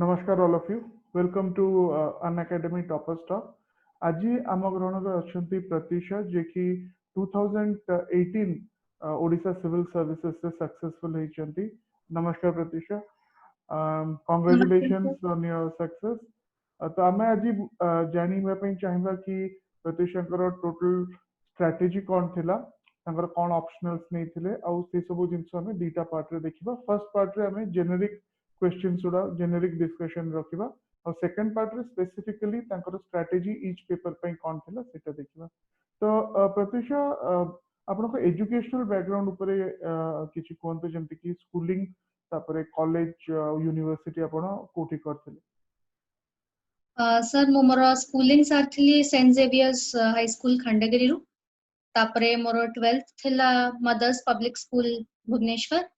नमस्कार all of you. Welcome to Unacademy Toppers Talk. आज आम ग्रहण अच्छा प्रतीक्षा जे कि 2018 ओडिशा सिविल सर्विसेज से सक्सेसफुल होती. नमस्कार प्रतीक्षा. नमस्ते Congratulations sir. on your success. तो आम आज जानवा चाहिए कि प्रतीक्षा टोटल स्ट्राटेजी कौन थिला, कौन ऑप्शनल्स नहीं थिले, आउ से सब जिनस आम दीटा पार्ट रे देखिबा. फर्स्ट पार्ट रे आम जेनेरिक क्वेश्चंस गुड़ा जेनेरिक डिस्कशन रखिबा और सेकंड पार्ट रे स्पेसिफिकली तांकर स्ट्रेटजी ईच पेपर पे कौन थिला सेटा देखिबा. तो प्रत्युषा आपनको एजुकेशनल बैकग्राउंड ऊपर किछि कोनते जेंति कि स्कूलिंग तापरे कॉलेज यूनिवर्सिटी आपण कोठी करथिले. सर मो मोर स्कूलिंग सारथिली saint Xavier's high school Khandagiri रु. तापरे मोर 12th थिला mother's public school Bhubaneswar.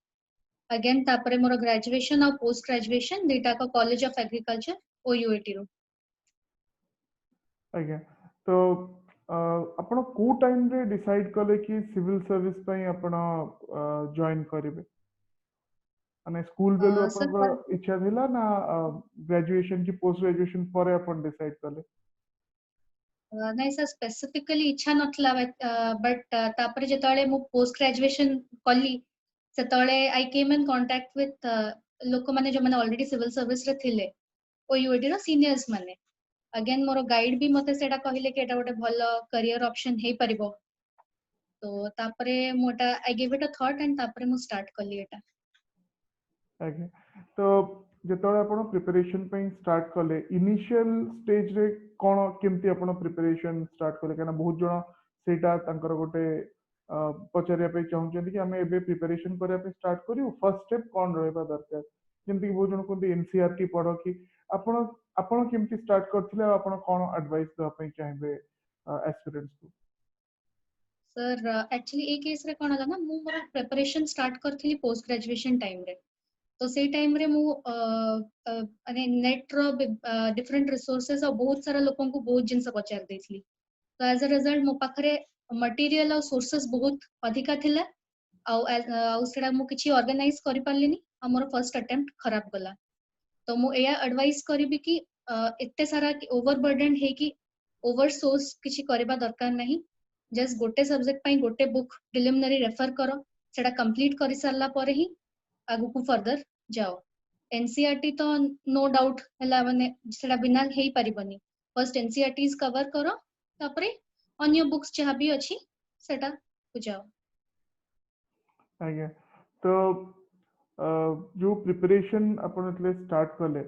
Again तापरे मोर ग्रेजुएशन और पोस्ट ग्रेजुएशन डेटा का कॉलेज ऑफ एग्रीकल्चर ओयूएटी रु. आज्ञा तो आपण को टाइम रे डिसाइड कले कि सिविल सर्विस पई आपण जॉइन करिवे. माने स्कूल बेलु सर आपन इच्छा थिला ना ग्रेजुएशन की पोस्ट ग्रेजुएशन पर अपन डिसाइड कले. नहीं सर स्पेसिफिकली इच्छा नथला बट तापरे जेतळे मु पोस्ट ग्रेजुएशन कली सेतळे आई केम इन कांटेक्ट विथ लोक माने जो माने ऑलरेडी सिविल सर्विस रे थिले ओयूएटी रो सीनियर्स माने. अगेन मोर गाइड भी मते सेटा कहिले कि एटा गोटे भलो करियर ऑप्शन हे परिबो. तो तापरे मोटा I give it a thought and तापरे मु स्टार्ट कली एटा. आज्ञा तो जेतळे आपण प्रिपरेशन पे स्टार्ट कले इनिशियल स्टेज रे कोन केमती आपण प्रिपरेशन स्टार्ट कले केना बहुत जण सेटा तांकर गोटे पचारिया पे चाहउछन कि हमें एबे प्रिपरेशन करिया पे स्टार्ट करियो फर्स्ट स्टेप कोन रहबा दरकार जेमती कि बहुत जण कोन एनसीईआरटी पढो कि आपण आपण केमती स्टार्ट करथिले आपण कोन एडवाइस दवा पे चाहबे एस्पिरेंट्स को. सर एक्चुअली ए केस रे कोन होला ना मु मोर प्रिपरेशन स्टार्ट करथिली पोस्ट ग्रेजुएशन टाइम रे. तो से टाइम रे मु अने नेट रो डिफरेंट रिसोर्सेस और बहुत सारा लोकन को बहुत जिंस पचार देथली. तो एज अ रिजल्ट मो पाखरे मटेरियल और सोर्सेस बहुत अधिका थिला आउ सेडा मु किछि ऑर्गेनाइज करि पारलिनी आ मोर फर्स्ट अटेम्प्ट खराब गला. तो मु एया एडवाइस करिबि कि एते सारा ओवरबर्डन हे कि ओवर सोर्स किछि करबा दरकार नहीं. जस्ट गोटे सब्जेक्ट पई गोटे बुक प्रिलिमिनरी रेफर करो सेडा कंप्लीट करि सरला परे ही आगु को फर्दर जाओ. एनसीईआरटी तो नो डाउट हला माने सेडा बिना हेई परिबनी. फर्स्ट एनसीईआरटीज कवर करो तापरे अन्य बुक्स जहाँ भी अच्छी सेटा को जाओ. आज्ञा तो जो प्रिपरेशन अपन एटले स्टार्ट कले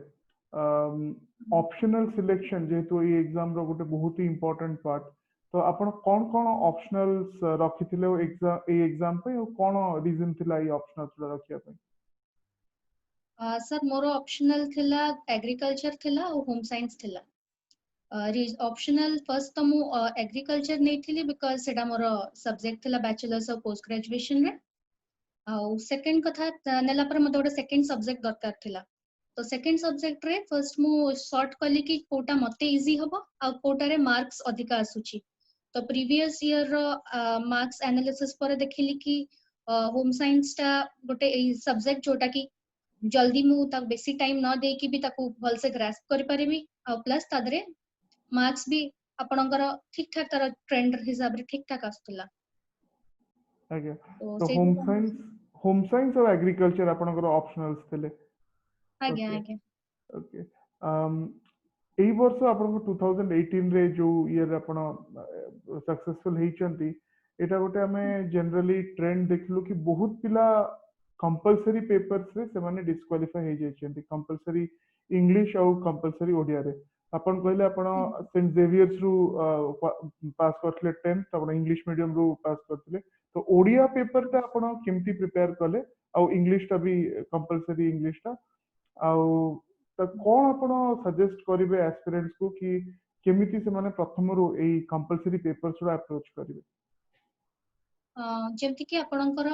ऑप्शनल सिलेक्शन जेहेतु ये एग्जाम रो गोटे बहुत ही इंपोर्टेंट पार्ट. तो आपण कोन कोन ऑप्शनल्स रखिथिले एग्जाम पे और कोन रीजन थिला ये ऑप्शनल्स रखिया पे. सर मोर ऑप्शनल थिला एग्रीकल्चर थिला और होम साइंस थिला. ऑप्शनल फर्स्ट तो मु एग्रीकल्चर नहीं थिली बिकॉज सेटा मोर सब्जेक्ट थिला बैचलर्स ऑफ पोस्ट ग्रेजुएशन रे. आउ सेकंड कथा नेला पर मते गोटे सेकंड सब्जेक्ट दरकार थिला. तो सेकंड सब्जेक्ट रे फर्स्ट मु सॉर्ट कली कि कोटा मते इजी हबो आ कोटा रे मार्क्स अधिका आसुची. तो प्रीवियस ईयर रो मार्क्स एनालिसिस पर देखिली कि होम साइंस टा गोटे सब्जेक्ट जोटा कि जल्दी मु ता बेसी टाइम न दे कि भी ताकू भल से ग्रास्प करि परिबी आ प्लस तादरे मार्क्स भी आपणकर ठीक ठाक तार ट्रेंड हिसाब रे ठीक ठाक आस्तला. आज्ञा तो तो से होम साइंस और एग्रीकल्चर आपनकर ऑप्शनल्स थिले. आज्ञा ओके आज्ञा ओके एई वर्ष आपन 2018 रे जो ईयर आपन सक्सेसफुल हेचंती एटा गोटे हमें जनरली ट्रेंड देखलु कि बहुत पिला कंपलसरी पेपर्स रे से माने डिस्क्वालिफाई हे जेचंती. कंपलसरी इंग्लिश और कंपलसरी ओडिया रे अपन कहले अपन सेंट जेवियर्स रु पास करथले 10th अपन इंग्लिश मीडियम रु पास करथले. तो ओडिया पेपर ता अपन केमती प्रिपेयर कले और इंग्लिश ता भी कंपलसरी इंग्लिश ता आउ तो कौन आपण सजेस्ट करिवे एस्पिरेंट्स को कि केमिति से माने प्रथम रो एई कंपलसरी पेपर्स रो अप्रोच करिवे. जेमति कि आपणकर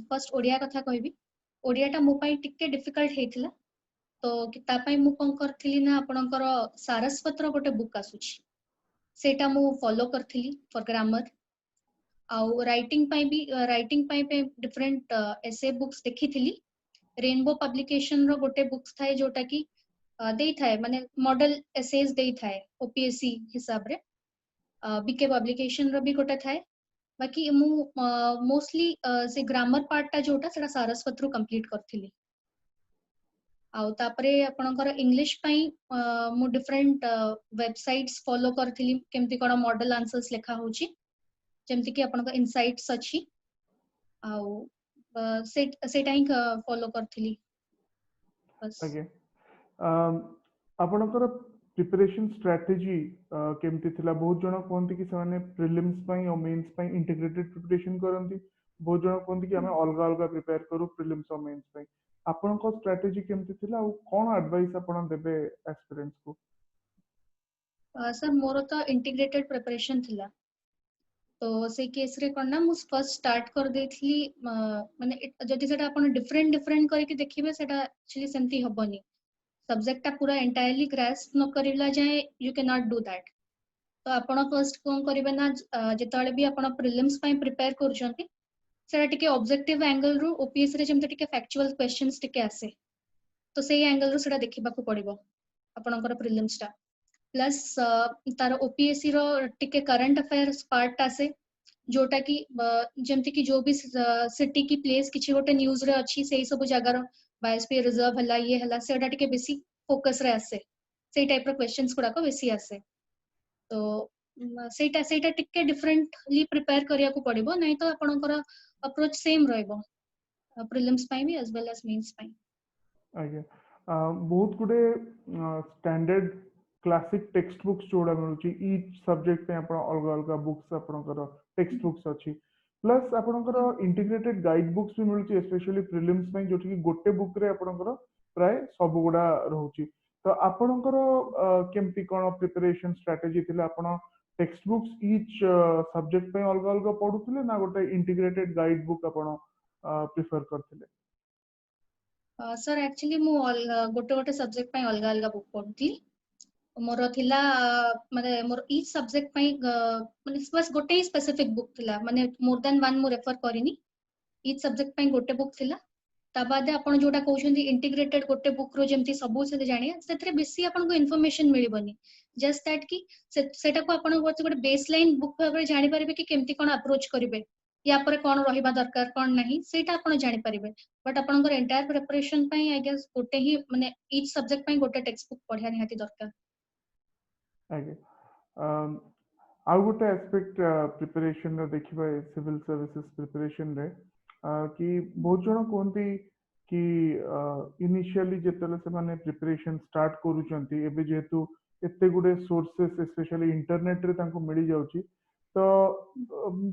फर्स्ट ओडिया कथा कहबी. ओडिया टा मो पई टिके डिफिकल्ट हेतिला. तो कि ता पई मु कोन करथिली ना आपणकर सारस्वत रो गोटे बुक आसुची सेटा मु फॉलो करथिली फॉर ग्रामर. आउ राइटिंग पई पे डिफरेंट एसे बुक्स देखिथिली. रेनबो पब्लिकेशन रो गोटे बुक्स थाए जोटा कि देई थाए माने मॉडल एसेज देई थाए ओपीएससी हिसाब रे बीके पब्लिकेशन रो भी गोटे थाए बाकी मु मोस्टली से ग्रामर पार्ट टा जोटा सेटा सारस्वत रो कंप्लीट करथिली आउ तापरे आपणकर इंग्लिश पई मु डिफरेंट वेबसाइट्स फॉलो करथिली केमती कोन मॉडल आंसर्स लेखा होची जेमती कि आपणकर इनसाइट्स अछि आउ सेटा ही फॉलो करथिली बस आगे आपणकर प्रिपरेशन स्ट्रेटजी केमती थिला बहुत जण कोनती कि से प्रिलिम्स पई और मेंस पई इंटीग्रेटेड प्रिपरेशन करंती बहुत जण कोनती कि हमें अलग अलग प्रिपेयर करू प्रिलिम्स और मेंस पई आपणकर स्ट्रेटजी केमती थिला और कोन एडवाइस आपण देबे एस्पिरेंट्स को सर मोर तो इंटीग्रेटेड प्रिपरेशन थिला तो से केस रे कोन ना मु फर्स्ट स्टार्ट कर देथली माने जदि सेटा आपण डिफरेंट डिफरेंट करके देखिबे सेटा एक्चुअली सेमती हबनी सब्जेक्ट टा पूरा एंटायरली ग्रास्प न करिला जाय you can not do that तो आपण फर्स्ट कोन करिवे ना जेतले भी आपण प्रिलिम्स पई प्रिपेयर करछंती सेटा टिके ऑब्जेक्टिव एंगल रु ओपीएस रे जेमते टिके फैक्चुअल क्वेश्चंस टिके आसे तो सेही एंगल रु सेटा देखिबाकू पड़िबो आपणकर प्रिलिम्स टा प्लस तार ओपीएससी रो टिके करंट अफेयर्स पार्ट आसे जोटा कि जेमती कि जो भी सिटी की प्लेस किछि गोटे न्यूज रे अछि सेही सब जगार बायोस्फीयर रिजर्व हला ये हला सेटा टिके बेसी फोकस रे आसे सेही टाइप रो क्वेश्चंस गुडा को बेसी आसे तो सेटा सेटा टिके डिफरेंटली प्रिपेयर करिया को पड़िबो नै तो आपणकर अप्रोच सेम रहइबो प्रीलिम्स पई भी एज वेल एज मेंस पई आगे बहुत गुडे स्टैंडर्ड क्लासिक टेक्स्ट बुक्स जोड़ा मिलुची ईच सब्जेक्ट पे आपण अलग अलग बुक्स आपणकर टेक्स्ट बुक्स अछि प्लस आपणकर इंटीग्रेटेड गाइड बुक्स भी मिलुची स्पेशली प्रीलिम्स में जोठी कि गोटे बुक रे आपणकर प्राय सब गुडा रहउची तो आपणकर केमती कोन प्रिपरेशन स्ट्रेटजी थिला आपण टेक्स्ट बुक्स ईच सब्जेक्ट पे अलग अलग पढुथिले ना गोटे इंटीग्रेटेड गाइड बुक आपण प्रिफर करथिले सर एक्चुअली मु गोटे गोटे सब्जेक्ट पई अलग अलग बुक पढुथी मोर थिला माने मोर ईच सब्जेक्ट पई माने बस गोटे ही स्पेसिफिक बुक थिला माने मोर देन वन मु रेफर करिनी ईच सब्जेक्ट पई गोटे बुक थिला ता बाद आपण जोटा कहउछन्ती इंटीग्रेटेड गोटे बुक रो जेमती सबु से जानिया सेथरे बेसी आपण को इन्फॉर्मेशन मिलिबनी जस्ट दैट कि सेटा को आपण गोटे बेसलाइन बुक भाबरे जानि परिबे कि केमती कोन अप्रोच करिवे या पर कोन रहिबा दरकार कोन नाही सेटा आपण जानि परिबे बट आपणकर एंटायर प्रिपरेशन पई आई गेस गोटे ही माने ईच सब्जेक्ट पई गोटे टेक्स्ट बुक पढिया निहाती दरकार आगे आउ गोटे एस्पेक्ट प्रिपरेशन रे देखिबा सिविल सर्विसेज प्रिपरेशन रे कि बहुत जण कोनती कि इनिशियली जेतले से माने प्रिपरेशन स्टार्ट करूचंती एबे जेतु एते गुडे सोर्सेस स्पेशली इंटरनेट रे तांको मिली जाउची तो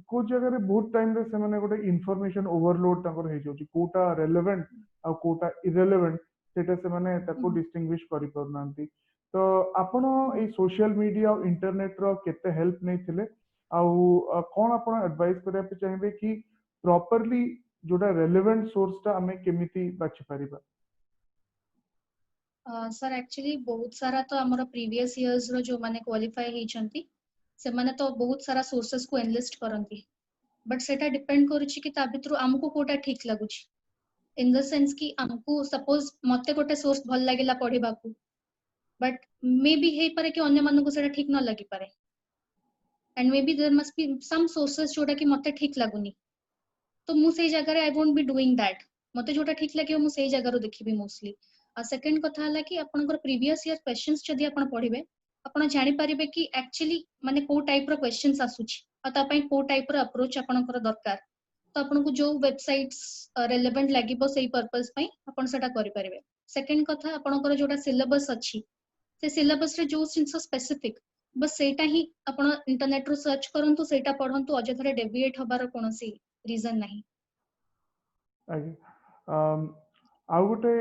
को जगह रे बहुत टाइम रे से माने गोटे इन्फॉर्मेशन ओवरलोड तांकर हे जाउची कोटा रेलेवेंट आ कोटा इरेलेवेंट सेटा से माने ताको डिस्टिंग्विश करि परनांती तो आपण ए सोशल मीडिया और इंटरनेट रो केते हेल्प नै थिले आउ कोन आपण एडवाइस करिया पे चाहिबे कि प्रॉपर्ली जोटा रेलेवेंट सोर्स टा हमें केमिति बाछि परिबा सर एक्चुअली बहुत सारा तो हमर प्रीवियस इयर्स रो जो माने क्वालिफाई हेचंती से माने तो बहुत सारा सोर्सेस को एनलिस्ट करंती बट सेटा डिपेंड करूची कि ता भितरु हमको कोटा ठीक लागुची इन द सेंस कि हमको सपोज मते गोटे सोर्स भल लागिला पढिबाकू बट मे बी हे पारे कि अन्य मानको सेटा ठीक न लागि पारे and may be there must be some sources जोटा कि मते ठीक लागुनी तो मु सेही जगह I won't be doing that मते जोटा ठीक लागियो मु सेही जगह देखिबी मोस्टली आ सेकंड कथा हला कि आपनकर प्रीवियस ईयर क्वेश्चंस जदि आपण पढिबे आपण जानि परिबे कि एक्चुअली माने को टाइप रो क्वेश्चंस आसुची आ ता पई को टाइप रो अप्रोच आपनकर दरकार तो आपनको जो वेबसाइट्स रेलेवेंट लागिबो सेही पर्पस पई आपण सेटा करि परिबे सेकंड कथा आपनकर जोटा सिलेबस अछि से सिलेबस रे जो जिंस स्पेसिफिक बस सेटा ही आपण इंटरनेट रो सर्च करंतु सेटा पढंतु अजथरे डेविएट हबार कोनोसी रीजन नाही आगे आउ गोटे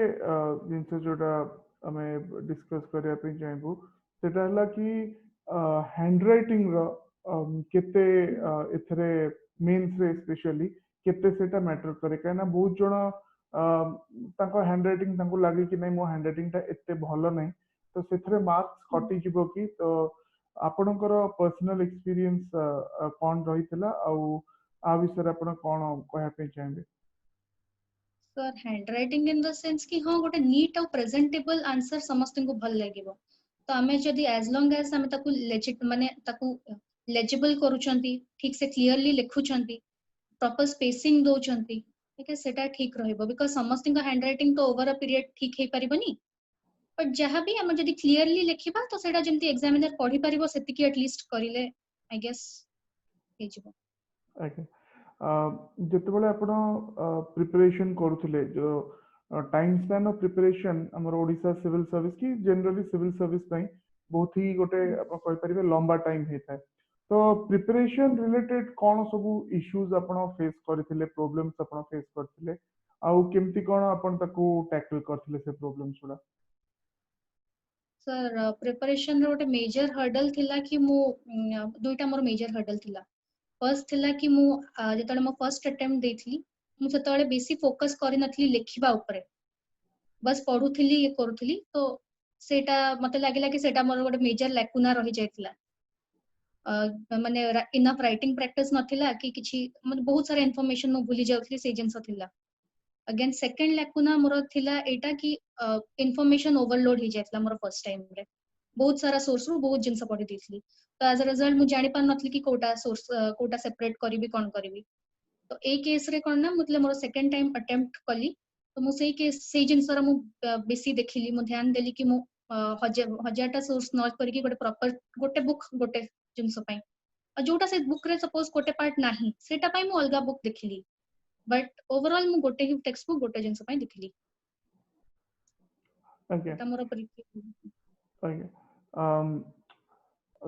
जिनस जोटा आमे डिस्कस करिया पे चाहबो सेटा हला कि हैंड राइटिंग रो केते एथरे मेंस रे स्पेशली केते सेटा मैटर करे काना बहुत जण ताको हैंड राइटिंग ताको लागे कि नहीं मो हैंड राइटिंग ता एते भलो नहीं तो सेथरे मार्क्स कटि जिवो कि तो आपणकर पर्सनल एक्सपीरियंस कोन रहितला आ विषय आपण कोन कहया पे चाहबे sir handwriting in the sense कि हाँ गोटे नीट और प्रेजेंटेबल आंसर समस्त को भल लगिवो तो आमे जदी एज लॉन्ग एज आमे ताकू लेजिट माने ताकू लेजिबल करूचंती ठीक से क्लियरली लिखुचंती प्रॉपर स्पेसिंग दोचंती ठीक है सेटा ठीक रहइबो बिकॉज़ समस्त को हैंडराइटिंग तो ओवर अ पीरियड ठीक हे परिबनी बट जहाँ भी आमे जदी क्लियरली लिखिबा तो सेटा जेंती एग्जामिनर पढ़ी परिबो सेति की एटलीस्ट करिले आई गेस हे जिवो ଆଜ୍ଞା ଯେତେବେଳେ ଆପଣ ପ୍ରିପାରେସନ୍ କରୁଥିଲେ ଯୋଉ ଟାଇମ୍ ସ୍ପାନ୍ ଅଫ୍ ପ୍ରିପାରେସନ୍ ଆମର ଓଡ଼ିଶା ସିଭିଲ୍ ସର୍ଭିସ୍ କି ଜେନେରାଲି ସିଭିଲ୍ ସର୍ଭିସ୍ ପାଇଁ ବହୁତ ହି ଗୋଟେ ଆପଣ କହିପାରିବେ ଲମ୍ବା ଟାଇମ୍ ହେଇଥାଏ ତ ପ୍ରିପାରେସନ୍ ରିଲେଟେଡ୍ କ'ଣ ସବୁ ଇସ୍ୟୁଜ୍ ଆପଣ ଫେସ୍ କରିଥିଲେ ପ୍ରୋବ୍ଲେମ୍ସ ଆପଣ ଫେସ୍ କରିଥିଲେ ଆଉ କେମିତି କ'ଣ ଆପଣ ତାକୁ ଟ୍ୟାକଲ୍ କରିଥିଲେ ସେ ପ୍ରୋବ୍ଲେମ୍ସ ଗୁଡ଼ା सर प्रिपरेशन रो गोटे मेजर हर्डल थिला कि मु दुईटा मोर मेजर हर्डल थिला फर्स्ट थिला कि मु जेतले मो फर्स्ट अटेम्प्ट देथली मु सेतले बेसी फोकस करि नथली लेखिबा ऊपर बस पढुथली ये करूथली तो सेटा मते लागिला कि सेटा मोर गोटे मेजर लैकुना रहि जायतिला माने इनफ राइटिंग प्रैक्टिस नथिला कि किछि माने बहुत सारा इंफॉर्मेशन मु भूली जाउथली से जिंस थिला अगेन सेकंड लैकुना मोर थिला एटा कि इंफॉर्मेशन ओवरलोड हो जायतिला मोर फर्स्ट टाइम रे बहुत सारा सोर्स रू बहुत जिनस पढ़ी देथली तो एज अ रिजल्ट मु जानि पार नथली कि कोटा सोर्स कोटा सेपरेट करबी कोन करबी तो ए केस रे कोन ना मतलब मोर सेकंड टाइम अटेम्प्ट कली तो मु सेई केस सेई जिनस रा मु बेसी देखिली मु ध्यान देली कि मु हजारटा सोर्स न करके गोटे प्रॉपर गोटे बुक गोटे जिनस पई जोटा से बुक रे सपोज गोटे पार्ट नाही सेटा पई मु अलगा बुक देखिली बट ओवरऑल मु गोटे ही टेक्स्ट बुक गोटे जिनस पई देखिली ଆଜ୍ଞା एटा मोर परीक्षा ଆଜ୍ଞା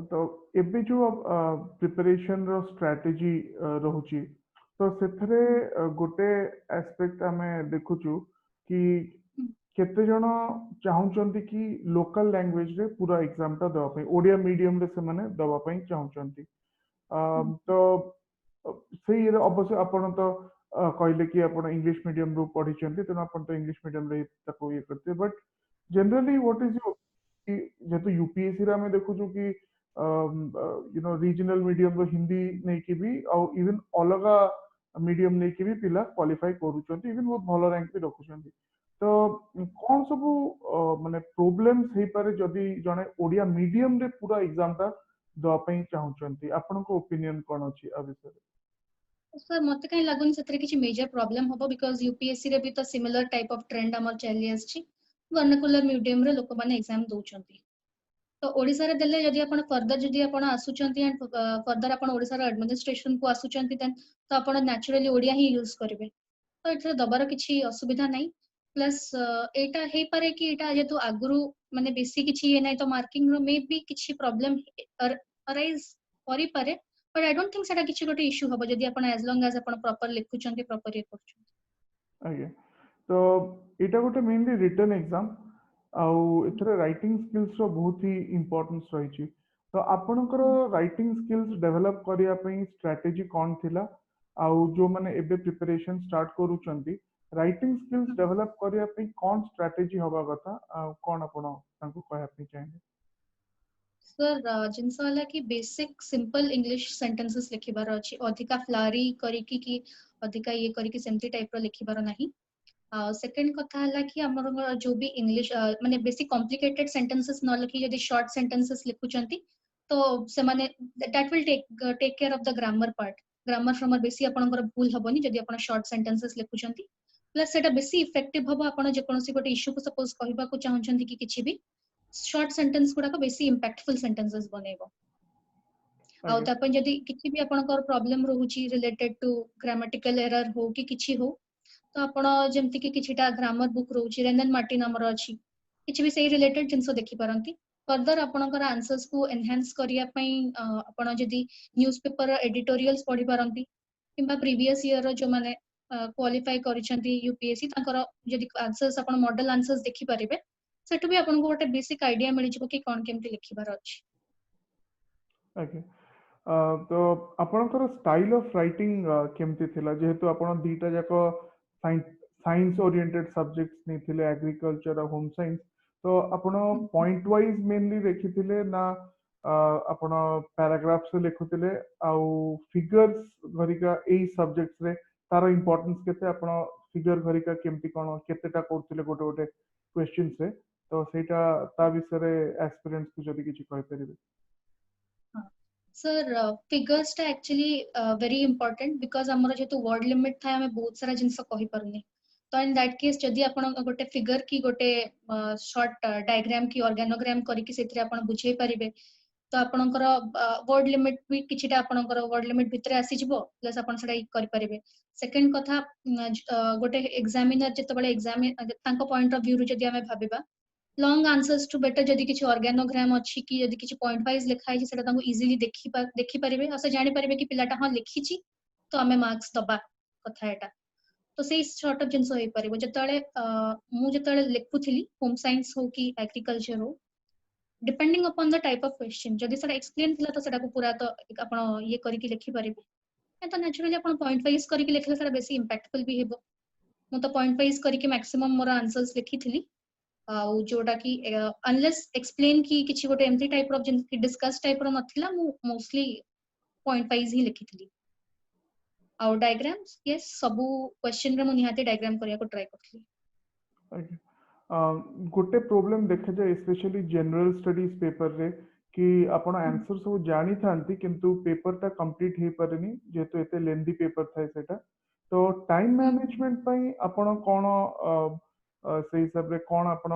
तो ଏବେ ଯୋଉ ପ୍ରିପାରେସନ୍ ର ଷ୍ଟ୍ରାଟେଜି ରହୁଛି ତ ସେଥିରେ ଗୋଟେ ଆସ୍ପେକ୍ଟ ଆମେ ଦେଖୁଛୁ କି କେତେ ଜଣ ଚାହୁଁଛନ୍ତି କି ଲୋକାଲ ଲାଙ୍ଗୁଏଜ ରେ ପୁରା ଏକ୍ସାମ ଟା ଦେବା ପାଇଁ ଓଡ଼ିଆ ମିଡିୟମ ରେ ସେମାନେ ଦେବା ପାଇଁ ଚାହୁଁଛନ୍ତି ତ ସେଇରେ ଅବଶ୍ୟ ଆପଣ ତ କହିଲେ କି ଆପଣ ଇଂଲିଶ ମିଡିୟମ ରୁ ପଢିଛନ୍ତି ତେଣୁ ଆପଣ ତ ଇଂଲିଶ ମିଡିୟମ ରେ ତାକୁ ଇଏ କରିଥିବେ ବଟ୍ ଜେନେରାଲି ହ୍ୱାଟ ଇଜ ଯେହେତୁ ୟୁପିଏସସି ରେ ଆମେ ଦେଖୁଛୁ କି ରିଜନାଲ ମିଡିୟମ ର ହିନ୍ଦୀ ନେଇକି ବି ଆଉ ଇଭେନ୍ ଅଲଗା ମିଡିୟମ ନେଇକି ବି ପିଲା କ୍ୱାଲିଫାଇ କରୁଛନ୍ତି ଇଭେନ୍ ବହୁତ ଭଲ ରାଙ୍କ ବି ରଖୁଛନ୍ତି ତ କ'ଣ ସବୁ ମାନେ ପ୍ରୋବ୍ଲେମ୍ସ ହେଇପାରେ ଯଦି ଜଣେ ଓଡ଼ିଆ ମିଡିୟମ ରେ ପୁରା ଏକ୍ସାମ ଟା ଦେବା ପାଇଁ ଚାହୁଁଛନ୍ତି ଆପଣଙ୍କ ଓପିନିଅନ କ'ଣ ଅଛି ଆ ବିଷୟରେ सर मते कहीं लागुन सेतरे किछि मेजर प्रॉब्लम होबो बिकॉज़ यूपीएससी रे भी तो सिमिलर टाइप ऑफ ट्रेंड हमर चली आछि वर्नाकुलर मीडियम रे लोक माने एग्जाम दोचंती तो ओडिसा रे देले जदि आपण फर्दर जदि आपण आसुचंती एंड फर्दर आपण ओडिसा रे एडमिनिस्ट्रेशन को आसुचंती देन तो आपण नेचुरली ओडिया ही यूज करबे तो एथरे दबार किछि असुविधा नै प्लस एटा हे पारे कि एटा जेतु आगुरु माने बेसी किछि ये नै तो मार्किंग रो मे भी किछि प्रॉब्लम अराइज करि पारे बट आई डोंट थिंक सेटा किछि गोटे इश्यू हबो जदि आपण एज लॉन्ग एज आपण प्रॉपर लिखुचंती प्रॉपर ये करचंती ଆଜ୍ଞା ତ ଏଇଟା ଗୋଟେ ମେନଲି ରିଟର୍ନ ଏକ୍ସାମ ଆଉ ଏଥିରେ ରାଇଟିଂ ସ୍କିଲ୍ସ ର ବହୁତ ହି ଇମ୍ପୋର୍ଟାନ୍ସ ରହିଛି ତ ଆପଣଙ୍କର ରାଇଟିଂ ସ୍କିଲ୍ସ ଡେଭଲପ କରିବା ପାଇଁ ଷ୍ଟ୍ରାଟେଜି କ'ଣ ଥିଲା ଆଉ ଯୋଉମାନେ ଏବେ ପ୍ରିପାରେସନ ଷ୍ଟାର୍ଟ କରୁଛନ୍ତି ରାଇଟିଂ ସ୍କିଲ୍ସ ଡେଭଲପ କରିବା ପାଇଁ କ'ଣ ଷ୍ଟ୍ରାଟେଜି ହବା କଥା ଆଉ କ'ଣ ଆପଣ ତାଙ୍କୁ କହିବା ପାଇଁ ଚାହିଁବେ सर जिनस वाला कि बेसिक सिंपल इंग्लिश सेंटेंसेस लिखिबार अछि अधिका फ्लारी करिकि कि अधिका ये करिकि सेमती टाइप रो लिखिबार नाही सेकंड कथा हला कि हमर जो भी इंग्लिश माने बेसिक कॉम्प्लिकेटेड सेंटेंसेस न लिखि यदि शॉर्ट सेंटेंसेस लिखुचंती तो से माने that will take care of the grammar part grammar फ्रॉमर बेसी आपनकर भूल हबनी जदि आपण शॉर्ट सेंटेंसेस लिखुचंती प्लस सेटा बेसी इफेक्टिव हबो आपण जे कोनोसी गोटे इश्यू को सपोज कहबा को चाहउचंती कि किछि भी शॉर्ट सेंटेंस गुडा को बेसी इंपैक्टफुल सेंटेंसेस बनेबो आउ ଆଜ୍ଞା तापन जदि किछि भी आपनकर प्रॉब्लम रहउची रिलेटेड टू ग्रामेटिकल एरर हो कि किछि हो तो आपण जेमति कि किछिटा ग्रामर बुक रहउची रेनन मार्टिन हमर अछि किछि भी सेही रिलेटेड जिंसो देखि पारंती फर्दर आपनकर आंसर्स को एनहांस करिया पई आपण जदि न्यूज़पेपर एडिटोरियल्स पढि पारंती किंबा प्रीवियस ईयर रो जो माने क्वालिफाई करिसंती यूपीएससी तांकर जदि आंसर्स आपण मॉडल आंसर्स देखि परिबे सेटु भी आपनको गोटे बेसिक आइडिया मिल जिवो कि कोन केमति लिखिबार अछि ଆଜ୍ଞା ତ ଆପଣଙ୍କର ଷ୍ଟାଇଲ ଅଫ ରାଇଟିଂ କେମିତି ଥିଲା ଯେହେତୁ ଆପଣ ଦିଟା ଯାକ ସାଇନ୍ସ ଓରିଏଣ୍ଟେଡ ସବଜେକ୍ଟ ନେଇଥିଲେ ଏଗ୍ରିକଲଚର ଆଉ ହୋମ ସାଇନ୍ସ ତ ଆପଣ ପଏଣ୍ଟ ୱାଇଜ ମେନଲି ଲେଖିଥିଲେ ନା ଆପଣ ପାରାଗ୍ରାଫସ ଲେଖୁଥିଲେ ଆଉ ଫିଗର୍ସ ଘରିକା ଏଇ ସବଜେକ୍ଟରେ ତାର ଇମ୍ପୋର୍ଟାନ୍ସ କେତେ ଆପଣ फिगर घरिका केमती कोन केतेटा करथिले गोटे गोटे क्वेश्चंस रे तो सेटा ता विषय एस्पिरेंट्स को जदि किछि कहि परिबे। सर फिगर्स टा एक्चुअली वेरी इंपोर्टेंट बिकॉज हमर जेतु वर्ड लिमिट था हमें बहुत सारा जिंस कहि पारुनी तो इन दैट केस जदि आपण गोटे फिगर की गोटे शॉर्ट डायग्राम की ऑर्गेनोग्राम करिकि सेथरे आपण बुझेई परिबे तो आपणकर वर्ड लिमिट भी किछिटा आपणकर वर्ड लिमिट भितरे आसी जिवो प्लस आपण सेटा करि परिबे। सेकंड कथा गोटे एग्जामिनर जेतबेले एग्जाम तांको पॉइंट ऑफ व्यू रु जदि हमें भाबिबा लॉन्ग आंसर्स टू बेटर जदि किछि ऑर्गेनोग्राम अछि कि जदि किछि पॉइंट वाइज लिखा है सेटा तांको इजीली देखि परिबे और से जानि परिबे कि पिलाटा हां लिखिछि तो हमें मार्क्स दबा कथा एटा तो सेही सॉर्ट ऑफ जिंस होई परिबो जतले मु जतले लिखुथिली होम साइंस हो कि एग्रीकल्चर हो depending upon the type of question जदि सेटा एक्सप्लेन थिला तो सेटा को पूरा तो आपण ये करिकि लिखि परिबे तो नेचुरली आपण पॉइंट वाइज करिकि लिखले सेटा बेसी इंपैक्टफुल भी हेबो। मु तो पॉइंट वाइज करिकि मैक्सिमम मोर आंसर्स लिखिथिली जोटा कि अनलेस एक्सप्लेन की किछि गोटे एमती टाइप ऑफ जिन डिस्कस टाइप रो नथिला मु मोस्टली पॉइंट वाइज ही लिखिथिली आउ डायग्राम्स यस सबु क्वेश्चन रे मु निहाती डायग्राम करिया को ट्राई करथली। गोटे प्रॉब्लम देखा जाए स्पेशली जनरल स्टडीज पेपर रे कि आपण आंसर सब जानी थांती किंतु पेपर ता कंप्लीट हे परनी जेतो एते लेंदी पेपर थाए सेटा तो टाइम मैनेजमेंट पई आपण कोन से हिसाब रे कोन आपण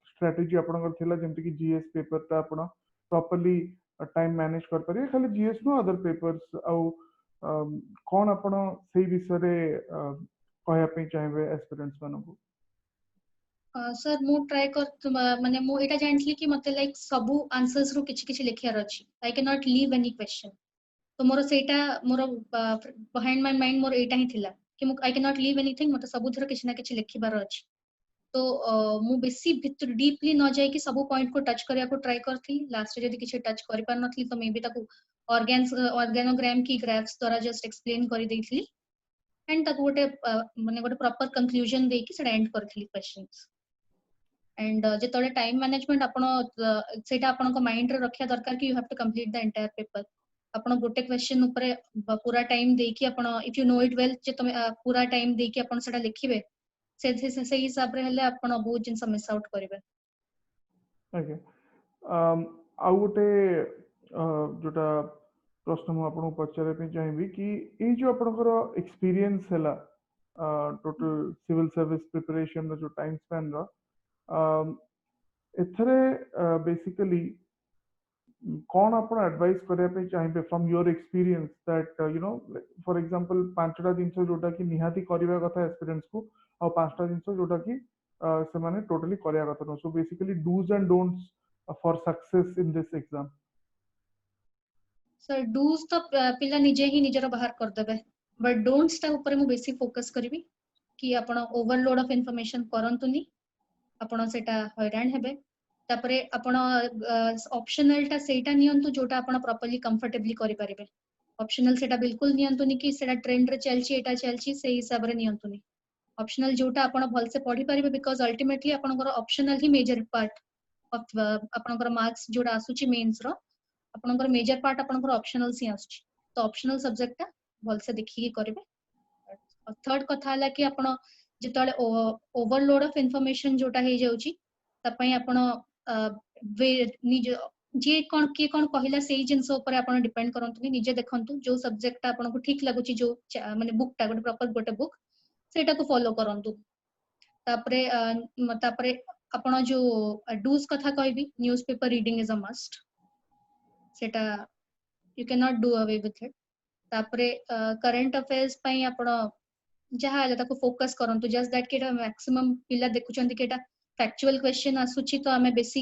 स्ट्रेटजी आपण थिला जेंति कि जीएस पेपर ता आपण प्रॉपर्ली टाइम मैनेज कर परिए खाली जीएस नो अदर पेपर्स आउ कोन आपण सेही विषय रे कहया पे चाहेबे एस्पिरेंट्स मानको। सर मु ट्राई कर माने मु एटा जानथली कि मते लाइक सबु आंसर्स रो किछि किछि लिखियार अछि I can not leave any question तो मोर सेटा मोर बिहाइंड माय माइंड मोर एटा ही थिला कि मु I can not leave anything मते सबु थरो किछि ना किछि लिखिबार अछि तो मु बेसी भितर डीपली न जाय कि सबु पॉइंट को टच करिया को ट्राई करथी लास्ट जदी किछि टच करि पार नथली तो मे बी ताको ऑर्गेनोग्राम की ग्राफ्स द्वारा जस्ट एक्सप्लेन करि देथली एंड ताको गोटे माने गोटे प्रॉपर कंक्लूजन दे कि सेटा एंड करथली क्वेश्चंस एंड जेतले टाइम मैनेजमेंट आपण सेटा आपण को माइंड रे रखिया दरकार कि you have to complete the entire paper आपण गोटे क्वेश्चन ऊपर पूरा टाइम दे कि आपण if you know it well जे तुम पूरा टाइम दे कि आपण सेटा लिखिबे से हिसाब रे हले आपण बहुत जिंस मिस आउट करिवे। ओके आउ गोटे जोटा प्रश्न मु आपन पचारे पे चाहिबी कि ए जो आपनकर एक्सपीरियंस हैला टोटल सिविल सर्विस प्रिपरेशन रो जो टाइम स्पैन रो एथरे बेसिकली कौन आप एडवाइस करने चाहिए from your experience that you know for example पांचटा जिंस जोटा कि निहाती करबा कथा एक्सपीरियंस को और पांचटा जिंस जोटा कि से माने टोटली करया कथा नो so basically do's and don'ts for success in this exam. Sir do's तो पिला निजे ही निजर बाहर कर देबे बट डोंट्स ता ऊपर मु बेसी फोकस करबी कि आपण ओवरलोड ऑफ इंफॉर्मेशन करंतुनी आपण सेटा हैरान हेबे तापरे आपण ऑप्शनल टा सेटा नियंतु जोटा आपण प्रॉपर्ली कंफर्टेबली करि परिबे ऑप्शनल सेटा बिल्कुल नियंतुनी कि सेटा ट्रेंड रे चलची एटा चलची से हिसाब रे नियंतुनी ऑप्शनल जोटा आपण भल से पढी परिबे बिकॉज़ अल्टीमेटली आपनकर ऑप्शनल ही मेजर पार्ट ऑफ आपनकर मार्क्स जोटा आसुची मेंस रो आपनकर मेजर पार्ट आपनकर ऑप्शनल सी आसुची तो ऑप्शनल सब्जेक्ट ता भल से देखि करिवे। थर्ड कथा हला कि आपण जेतले ओवरलोड ऑफ इंफॉर्मेशन जोटा हे जाउची तपई आपण निज जे कोन के कोन कहला सेही जिंस ऊपर आपण डिपेंड करंतु निजे देखंतु जो सब्जेक्ट आपण को ठीक लागुची जो माने बुक ता गोटे प्रॉपर गोटे बुक सेटा को फॉलो करंतु तापरे आपण जो डूज कथा कहबी newspaper reading is a must सेटा you can not do away with it तापरे करंट अफेयर्स पई आपण जहाँ है ताको फोकस करंतु जस्ट दैट केटा मैक्सिमम पिला देखुचंती केटा फैक्चुअल क्वेश्चन आसुची तो हमें बेसी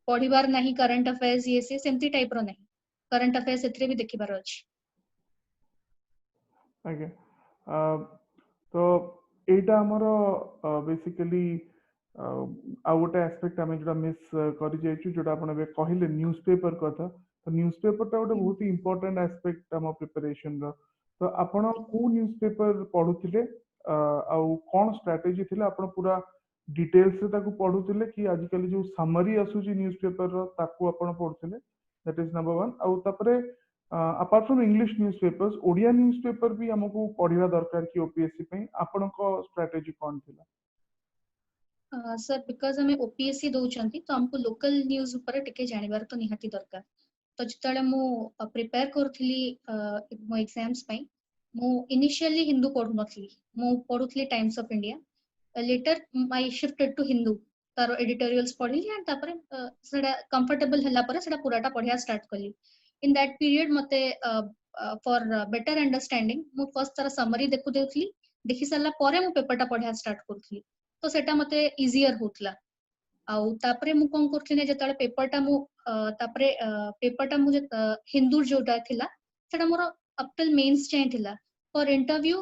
पढिबार नहीं करंट अफेयर्स ये से सेमती टाइप रो नहीं करंट अफेयर्स एथरे भी देखिबार अछि। ओके तो एटा हमर बेसिकली आ गोटे एस्पेक्ट हमें जोटा मिस करि जाइछु जोटा आपण बे कहिले न्यूज़पेपर कथा तो न्यूज़पेपर ता गोटे बहुत ही इंपोर्टेंट एस्पेक्ट हम प्रिपरेशन रो तो आपण को न्यूज़पेपर पढुथिले आउ कोन स्ट्रेटजी थिला आपण पूरा डिटेल्स से ताकू पढुथिले कि आजिकल जो समरी आसुची न्यूज़पेपर रो ताकू आपण पढुथिले दैट इज नंबर 1 आउ तापरे apart from English newspapers Odia newspaper भी हमको पढ़िवा दरकार कि ओपीएससी पे आपनको स्ट्रेटजी कौन थिला? सर बिकॉज हमें ओपीएससी दौरान तो हमको लोकल न्यूज ऊपर टिके जानिबार तो निहाती दरकार तो जिते मु प्रिपेयर करूली मो एग्जाम्स पई मु इनिशियली हिंदू पढ़ु नथली मु पढ़ुली Times of India later I shifted to Hindu तार एडिटोरियल्स पढ़िली एंड तापर सेडा कंफर्टेबल हला पर सेडा पूराटा पढ़िया स्टार्ट कली इन दैट पीरियड मते फॉर बेटर अंडरस्टैंडिंग मु फर्स्ट तार समरी देखु देउथली देखि साला परे मु पेपरटा पढ़िया स्टार्ट करथली तो सेटा मते इजियर होतला आउ तापरे मु कोन करथली ने जतले पेपरटा मु तापरे पेपरटा मु हिंदू जोटा थिला सेटा मोर अप टिल मेंस चाहे थिला फॉर इंटरव्यू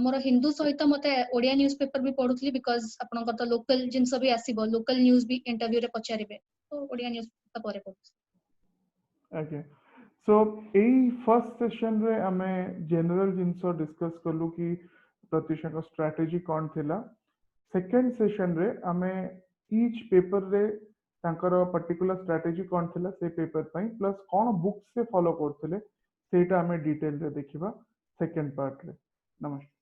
मोर हिंदू सहित मते ओडिया न्यूज़पेपर भी पढुथली बिकॉज आपनकर तो लोकल जिंस भी आसीबो लोकल न्यूज़ भी इंटरव्यू रे पचारिबे तो ओडिया न्यूज़ पेपर परे पढु ओके सो एई फर्स्ट सेशन रे हमें जनरल जिंसो डिस्कस करलु कि प्रत्युषा का स्ट्रेटजी कौन थिला सेकेंड सेशन रे हमें ईच पेपर रे तांकर पर्टिकुलर स्ट्रेटजी कौन थिला से पेपर पई प्लस कौन बुक से फॉलो करथिले सेटा हमें डिटेल रे देखिबा सेकेंड पार्ट रे नमस्कार।